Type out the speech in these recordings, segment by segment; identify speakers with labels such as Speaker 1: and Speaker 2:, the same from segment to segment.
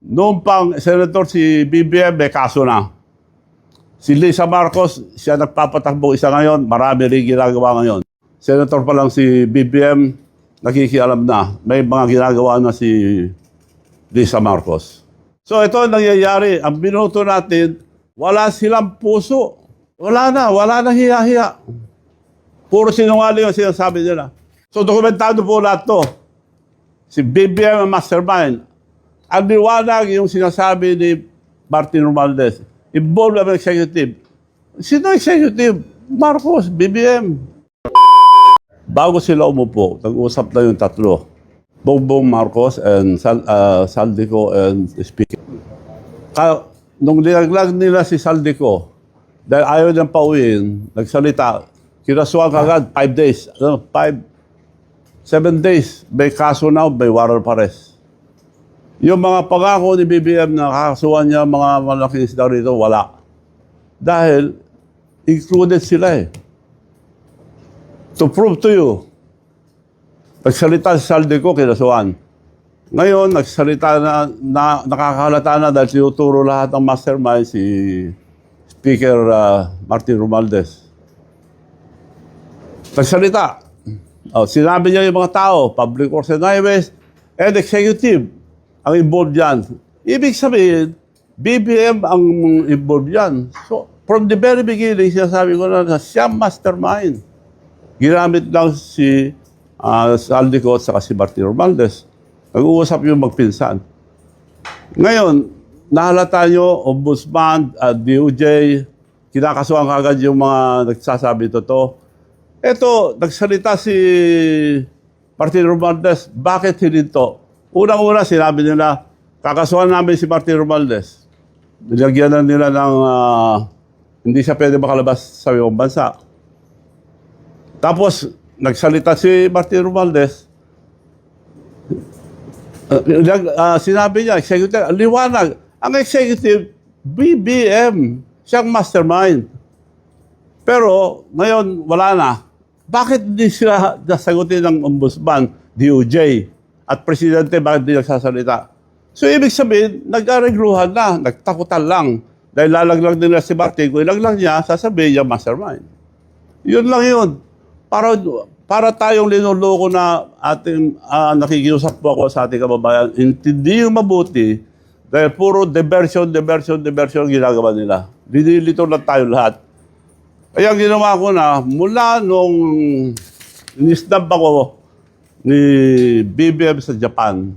Speaker 1: Noong pang senator si BBM, may kaso na. Si Lisa Marcos, siya nagpapatakbo isa ngayon, marami rin ginagawa ngayon. Senator pa lang si BBM, nakikialam na. May mga ginagawa na si Lisa Marcos. So ito ang nangyayari. Ang binoto natin, wala silang puso. Wala na hiya-hiya. Puro sinungaling ang sinasabi nila. So dokumentado po lahat to. Si BBM ang mastermind. Ang liwanag yung sinasabi ni Martin Romualdez. Involved ang executive. Sino executive? Marcos, BBM. Bago sila umupo, nag-usap na yung tatlo. Bongbong Marcos and Saldico and Speaker. Nung linaglag nila si Saldico, dahil ayaw niyang pauwiin, nagsalita, kinasuhan kagad, 5 days. 7 days, may kaso na, may warrant of arrest. Yung mga pangako ni BBM na kakasuhan niya mga malaking isda rito, wala. Dahil included sila eh. To prove to you, nagsalita si Saldico, kinasuhan. Ngayon, nagsalita na nakakahalata na dahil tinuturo lahat ng mastermind si Speaker Martin Romualdez. Nagsalita. Sinabi niya yung mga tao, public works and highways, and executive ang involved yan. Ibig sabihin, BBM ang involved yan. So, from the very beginning, sinasabi ko na siya mastermind. Ginamit lang si Saldico at saka si Martin Romualdez. Nag-uusap yung magpinsan. Ngayon, nahalata nyo, Ombudsman, DOJ, kinakasuhan kagad yung mga nagsasabi totoo. Ito, nagsalita si Martin Romualdez, bakit hininto? Unang-una, sinabi nila, kakasuhan namin si Martin Romualdez. Nilagyan na nila ng hindi siya pwede makalabas sa ibang bansa. Tapos, nagsalita si Martin Romualdez. Sinabi niya, executive, liwanag. Ang executive, BBM, siyang mastermind. Pero, ngayon, wala na. Bakit hindi sila nasagutin ng Ombudsman, DOJ, at Presidente, bakit hindi nagsasalita? So, ibig sabihin, nag-aregluhan na, nagtakutan lang. Dahil lalaglag nila si Martin, kung ilaglag niya, sasabihin niya mastermind. Yun lang yun. Para tayong linuloko na ating nakikiusap po ako sa ating kababayan, hindi yung mabuti, dahil puro diversion ginagawa nila. Dinilito lang tayo lahat. Kaya ginawa ko na, mula nung inisnab ako ni BBM sa Japan,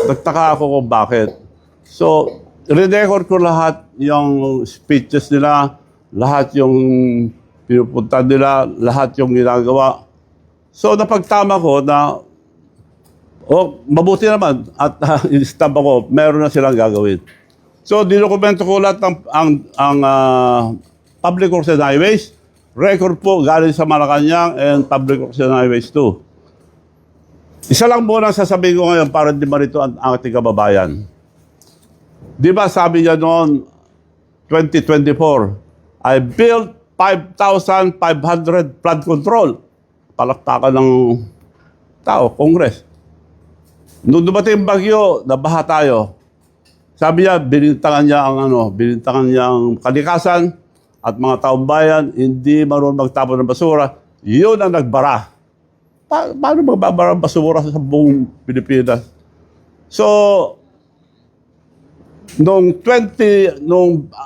Speaker 1: nagtaka ako kung bakit. So, re-record ko lahat yung speeches nila, lahat yung pinupunta nila, lahat yung ginagawa. So, napagtama ko na, mabuti naman, at inisnab ako, meron na silang gagawin. So, dinokumento ko lahat ang Public Works and Highways. Record po galing sa Malacanang and Public Works and Highways 2. Isa lang muna sasabihin ko ngayon para di marito ang ating kababayan. Di ba sabi niya noon, 2024, I built 5,500 flood control. Palakpakan ng tao, Congress. Nung dumating yung bagyo, nabaha tayo. Sabi niya, binintangan niya ang kalikasan at mga taong bayan, hindi marunong magtapon ng basura. Yun ang nagbara. Paano magbabara ang basura sa buong Pilipinas? So,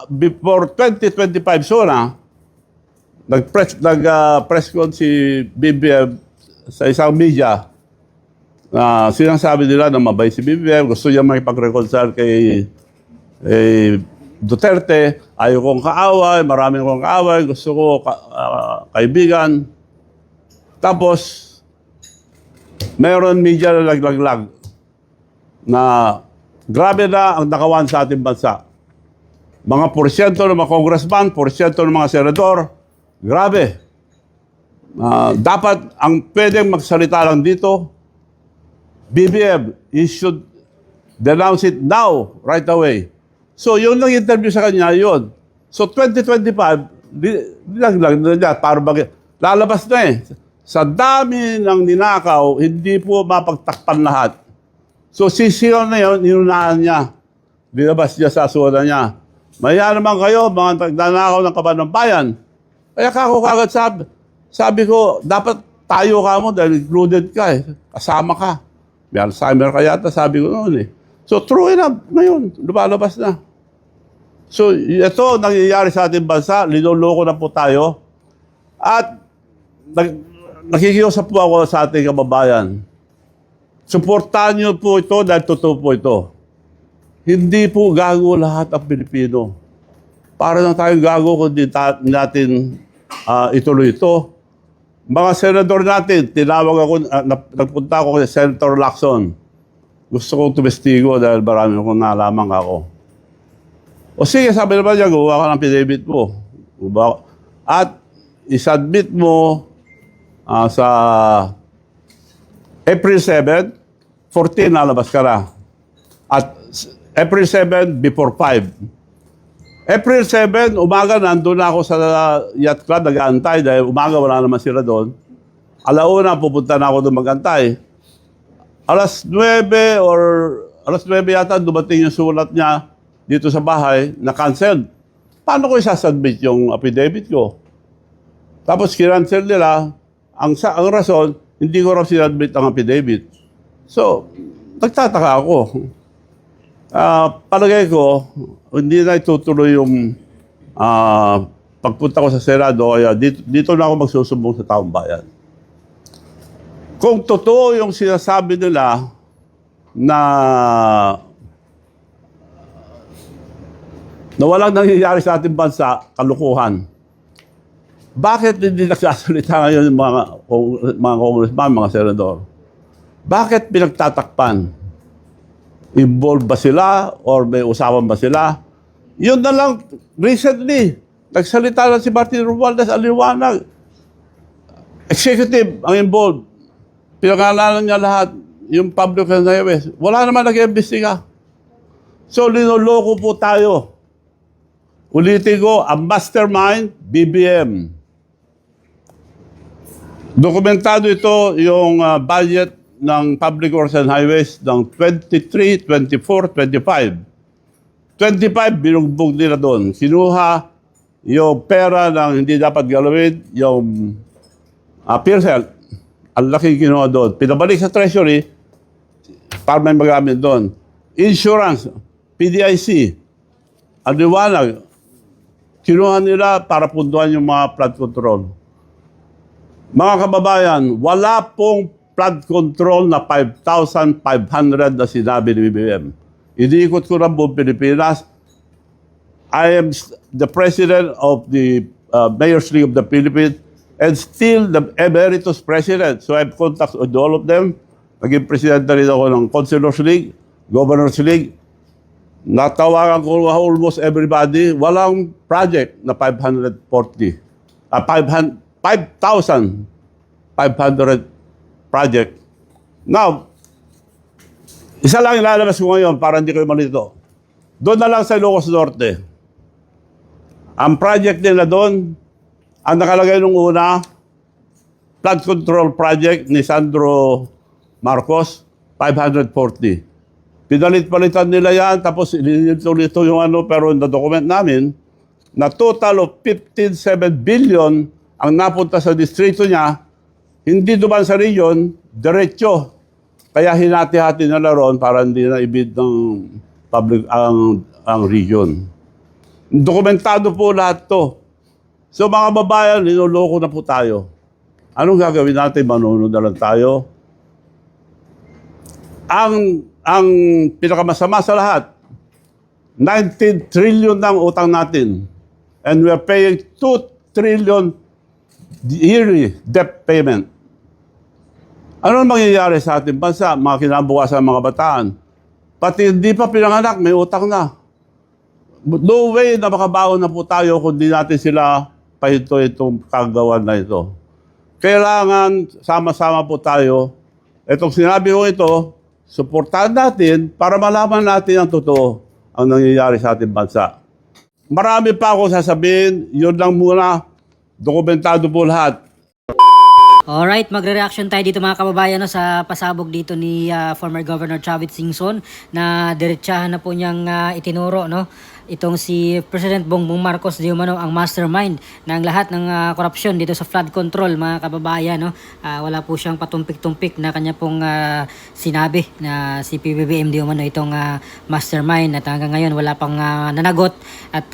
Speaker 1: before 2025 sona, nag-press con si BBM sa isang media. Sinasabi nila na mabay si BBM, gusto niya makipag-reconcile kay Duterte, ayaw kong kaaway, maraming kong kaaway, gusto ko kaibigan. Tapos, mayroon media na naglaglag na grabe na ang nakawan sa ating bansa. Mga porsyento ng mga congressman, porsyento ng mga senador, grabe. Dapat ang pwedeng magsalita lang dito, BBM, you should denounce it now, right away. So, yun lang interview sa kanya, yun. So, 2025, lang niya, para bakit? Lalabas na eh. Sa dami ng ninakaw, hindi po mapagtakpan lahat. So sisiyon na yun, inunahan niya. Binabas niya sa asura niya. Maya naman kayo, mga nagnanakaw ng kaban ng bayan. Kaya kako kagad sabi ko, dapat tayo ka mo dahil included ka eh. Kasama ka. May Alzheimer ka yata, sabi ko noon eh. So true enough, ngayon, lumalabas na. So ito, nangyayari sa ating bansa, linuloko na po tayo. At nakikiusap po ako sa ating kababayan. Suportahan niyo po ito dahil totoo po ito. Hindi po gago lahat ang Pilipino. Para lang tayo gago kung di natin ituloy ito. Mga senador natin, tinawag ako, nagpunta ako kay Senator Lacson. Gusto kong tumestigo dahil marami akong nalaman ako. O sige, sabi naman niya, gawa ka ng affidavit mo. At isubmit mo sa April 7, 14 nalabas ka na. At April 7, before 5. April 7, umaga, nandun na ako sa yacht club, nag-aantay dahil umaga wala naman sila doon. Alauna, pupunta na ako doon mag-antay. Alas 9 yata, dumating yung sulat niya dito sa bahay, na-cancel. Paano ko isasubmit yung affidavit ko? Tapos kinancel nila, ang rason, hindi ko raw sinadmit ang affidavit. So, nagtataka ako. Palagay ko, hindi na itutuloy yung pagpunta ko sa Senado, kaya dito na ako magsusumbong sa taong bayan. Kung totoo yung sinasabi nila na walang nangyayari sa ating bansa, kalukuhan, bakit hindi nagsasalita ngayon yung mga congressman, mga senador? Bakit pinagtatakpan? Involved ba sila or may usapan ba sila? Yun na lang, recently, nagsalita na si Martin Romualdez, aliwanag. Executive ang involved. Pinangalanan niya lahat, yung public and highways. Wala naman nag-iimbestiga. So, linuloko po tayo. Ulitin ko, ang mastermind, BBM. Dokumentado ito yung budget ng Public Works and Highways ng 23, 24, 25. 25, binugbog nila doon. Kinuha yung pera ng hindi dapat galawin, yung PhilHealth. Ang laki kinuha doon. Pinabalik sa Treasury para may magamit doon. Insurance, PDIC. Ang liwanag, kinuha nila para punduhan yung mga flood control. Mga kababayan, wala pong flood control na 5,500 na sinabi ni BBM. Iniikot ko ng buong Pilipinas. I am the president of the Mayor's League of the Philippines and still the emeritus president. So I have contacts with all of them. Naging president na rin ako ng Councilors League, Governors League. Natawagan ko almost everybody. Walang project na 5,500 project. Now, isa lang ilalabas ko ngayon para hindi kayo malito. Doon na lang sa Ilocos Norte. Ang project nila doon, ang nakalagay nung una, flood control project ni Sandro Marcos, 540. Pinalit-palitan nila yan, tapos ilito yung pero na-document namin, na total of 15.7 billion ang napunta sa distrito niya, hindi duman sa region, diretso. Kaya hinati-hati na ron para hindi na ibid ng public ang region. Dokumentado po lahat to. So mga babayan, linuloko na po tayo. Anong gagawin natin? Manunod na lang tayo. Ang pinakamasama sa lahat, 19 trillion ng utang natin. And we are paying 2 trillion yearly debt payment. Ano mangyayari sa ating bansa? Mga kinabukasan ng mga bataan. Pati hindi pa pinanganak, may utang na. No way na makabaon na po tayo kung di natin sila pahinto itong kagawan na ito. Kailangan sama-sama po tayo. Itong sinabi ko ito, suportahan natin para malaman natin ang totoo ang nangyayari sa ating bansa. Marami pa ako sasabihin, yun lang muna, dokumentado po lahat.
Speaker 2: Alright, magre-reaction tayo dito mga kababayan no, sa pasabog dito ni former Governor Chavit Singson na diretsahan na po niyang itinuro no. Itong si President Bongbong Marcos di umano ang mastermind ng lahat ng korupsyon dito sa flood control mga kababayan no. Wala po siyang patumpik-tumpik na kanya pong sinabi na si PBBM di umano itong mastermind at hanggang ngayon wala pang nanagot at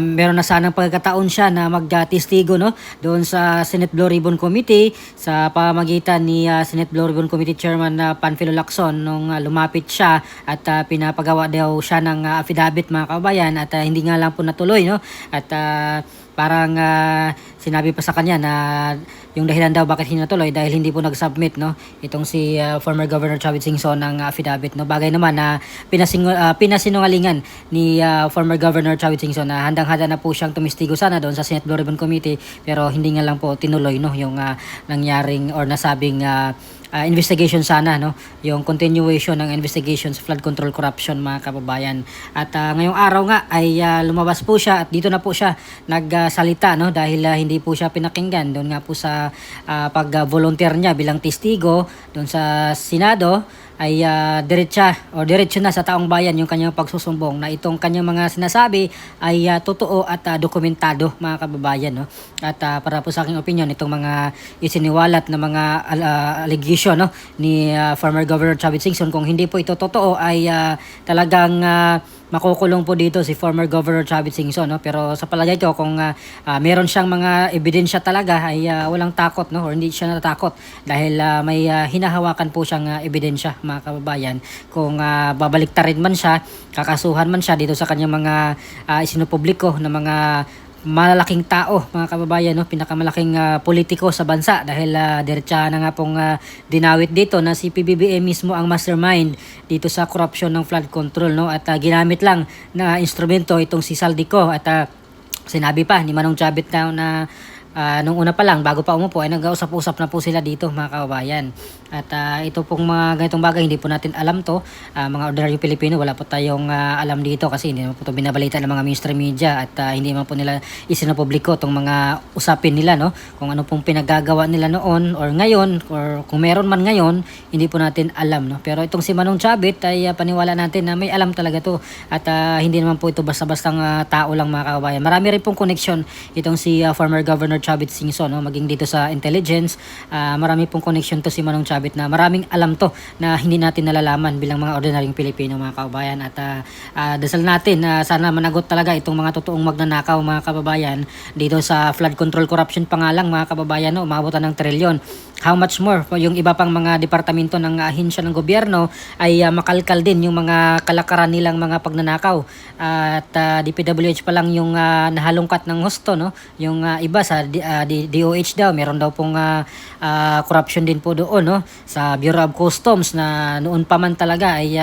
Speaker 2: meron na sanang pagkakataon siya na magtestigo no doon sa Senate Blue Ribbon Committee sa pamamagitan ni Senate Blue Ribbon Committee Chairman Panfilo Lacson nung lumapit siya at pinapagawa daw siya ng affidavit mga kababayan at hindi nga lang po natuloy no at parang sinabi pa sa kanya na yung dahilan daw bakit hindi natuloy dahil hindi po nag-submit no itong si former Governor Chavit Singson ng affidavit no bagay naman na pinasinungalingan ni former Governor Chavit Singson na handang-handa na po siyang tumistigo sana doon sa Senate Blue Ribbon Committee pero hindi nga lang po tinuloy no yung nangyaring or nasabing investigation sana no yung continuation ng investigation sa flood control corruption mga kababayan at ngayong araw nga ay lumabas po siya at dito na po siya nagsalita no dahil hindi po siya pinakinggan doon nga po sa pag-volunteer niya bilang testigo doon sa Senado ay diretso na sa taong bayan yung kanyang pagsusumbong na itong kanyang mga sinasabi ay totoo at dokumentado mga kababayan no at para po sa aking opinion itong mga isiniwalat na mga allegation no ni former Governor Chavit Singson kung hindi po ito totoo ay talagang makukulong po dito si former Governor Chavit Singson no pero sa palagay ko kung meron siyang mga ebidensya talaga ay walang takot no or hindi siya natatakot dahil may hinahawakan po siyang ebidensya mga kababayan kung babaliktarin man siya kakasuhan man siya dito sa kanyang mga isinupubliko na mga malalaking tao mga kababayan no pinakamalaking politiko sa bansa dahil diretsa na nga pong dinawit dito na si PBBM mismo ang mastermind dito sa korupsyon ng flood control no at ginamit lang na instrumento itong si Saldico at sinabi pa ni Manong Chavit na nung una pa lang bago pa umupo ay nag-usap-usap na po sila dito mga kababayan at ito pong mga ganitong bagay hindi po natin alam to mga ordinaryo Pilipino wala po tayong alam dito kasi hindi naman po ito binabalita ng mga mainstream media at hindi naman po nila isinapubliko itong mga usapin nila no kung ano pong pinagagawa nila noon or ngayon or kung meron man ngayon hindi po natin alam no pero itong si Manong Chavit ay paniwala natin na may alam talaga to at hindi naman po ito basta-bastang tao lang mga kababayan marami rin pong connection itong si former Governor Chavit Singson no maging dito sa intelligence marami pong connection to si Manong Chavit na maraming alam to na hindi natin nalalaman bilang mga ordinaryong Pilipino mga kababayan at dasal natin na sana managot talaga itong mga totoong magnanakaw mga kababayan dito sa flood control corruption pa nga lang mga kababayan no umabutan ng trilyon how much more yung iba pang mga departamento ng ahensya ng gobyerno ay makalkal din yung mga kalakaran nilang mga pagnanakaw at DPWH pa lang yung nahalungkat ng husto no yung iba sa DOH daw meron daw pong corruption din po doon no sa Bureau of Customs na noon pa man talaga ay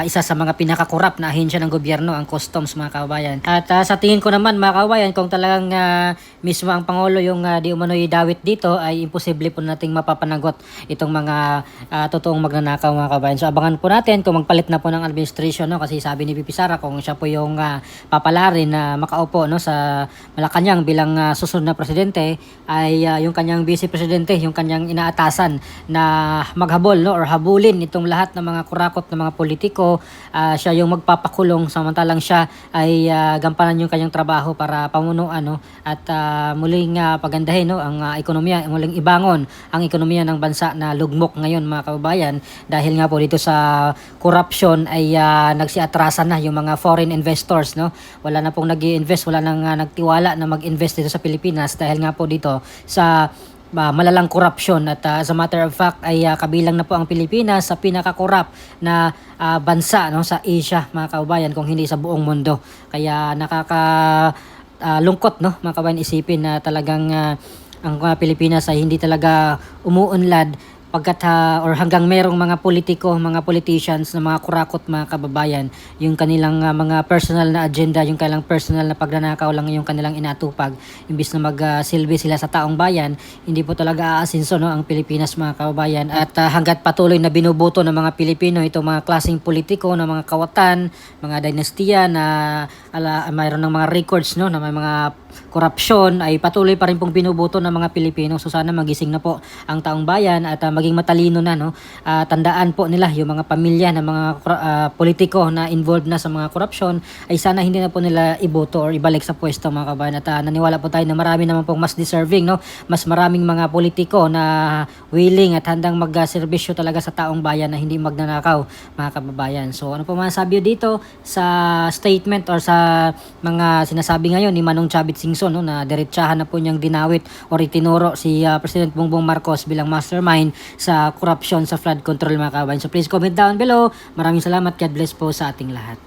Speaker 2: isa sa mga pinaka-corrupt na ahensya ng gobyerno ang customs mga kababayan. At sa tingin ko naman mga kababayan kung talagang mismo ang Pangulo yung di umano'y dawit dito ay imposible po nating mapapanagot itong mga totoong magnanakaw mga kababayan. So abangan po natin kung magpalit na po ng administration no kasi sabi ni Pipi Sara kung siya po yung papalarin na makaupo no sa Malacanang bilang susunod na presidente ay yung kanyang vice presidente yung kanyang inaatasan na maghabol no or habulin itong lahat ng mga kurakot ng mga politiko siya yung magpapakulong samantalang siya ay gampanan yung kanyang trabaho para pamunuan no at muling pagandahin no ang ekonomiya muling ibangon ang ekonomiya ng bansa na lugmok ngayon mga kababayan dahil nga po dito sa corruption ay nagsiatrasan na yung mga foreign investors no wala na pong nag-i-invest wala nang nagtiwala na mag-invest dito sa Pilipinas dahil nga po dito sa malalang korupsyon at as a matter of fact ay kabilang na po ang Pilipinas sa pinaka-corrupt na bansa no sa Asia mga kababayan kung hindi sa buong mundo kaya lungkot no mga kababayan isipin na talagang ang Pilipinas ay hindi talaga umuunlad pagkat or hanggang merong mga politiko, mga politicians na mga kurakot mga kababayan, yung kanilang mga personal na agenda, yung kanilang personal na pagnanakaw lang yung kanilang inatupag, imbis na magsilbi sila sa taong bayan, hindi po talaga aasinso no, ang Pilipinas mga kababayan. At hanggat patuloy na binubuto ng mga Pilipino itong mga klaseng politiko, ng mga kawatan, mga dinastiya na mayroon ng mga records no, na may mga korupsyon ay patuloy pa rin pong binubuto ng mga Pilipino. So sana magising na po ang taong bayan at maging matalino na, no. Tandaan po nila yung mga pamilya ng mga politiko na involved na sa mga korupsyon ay sana hindi na po nila iboto or ibalik sa pwesto, mga kabayan. At naniwala po tayo na marami naman pong mas deserving, no. Mas maraming mga politiko na willing at handang magserbisyo talaga sa taong bayan na hindi magnanakaw, mga kababayan. So ano po masasabi dito sa statement or sa mga sinasabi ngayon ni Manong Chavit Singson, no, na diretsahan na po niyang dinawit or itinuro si President Bongbong Marcos bilang mastermind sa korupsyon sa flood control, mga kababayan. So please comment down below. Maraming salamat. God bless po sa ating lahat.